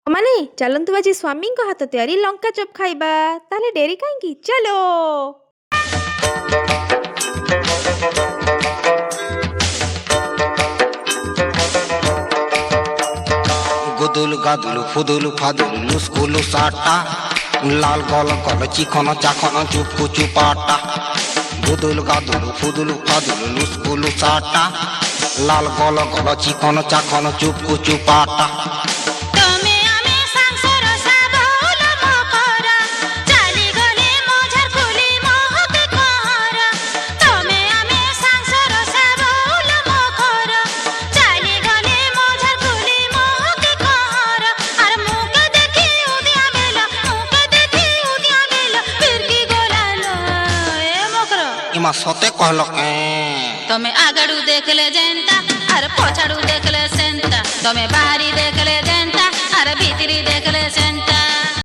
ମାନେ ଚାଲନ୍ତୁ ଆଜି ସ୍ୱାମୀଙ୍କ ହାତ ତିଆରି ଲଙ୍କା ଚପ୍ ଖାଇବା। ତାହେଲେ ଡେରି କାହିଁକି, ଚାଲୋ। গুদুল গাদুল ফুদুল ফাদুল লুসকুলু সাটা লাল গল গল চিকন চাকন চুপকু চুপাটা গুদুল গাদুল ফুদুল ফাদুল লুসকুলু সাটা লাল গল গল চিকন চাকন চুপকু চুপাটা इमा सते कहलो तमे आगड़ू देखले जेंता अरे पछाड़ू देखले सेंता तमे बाहरी देखले जेंता अरे भीतरी देखले सेंता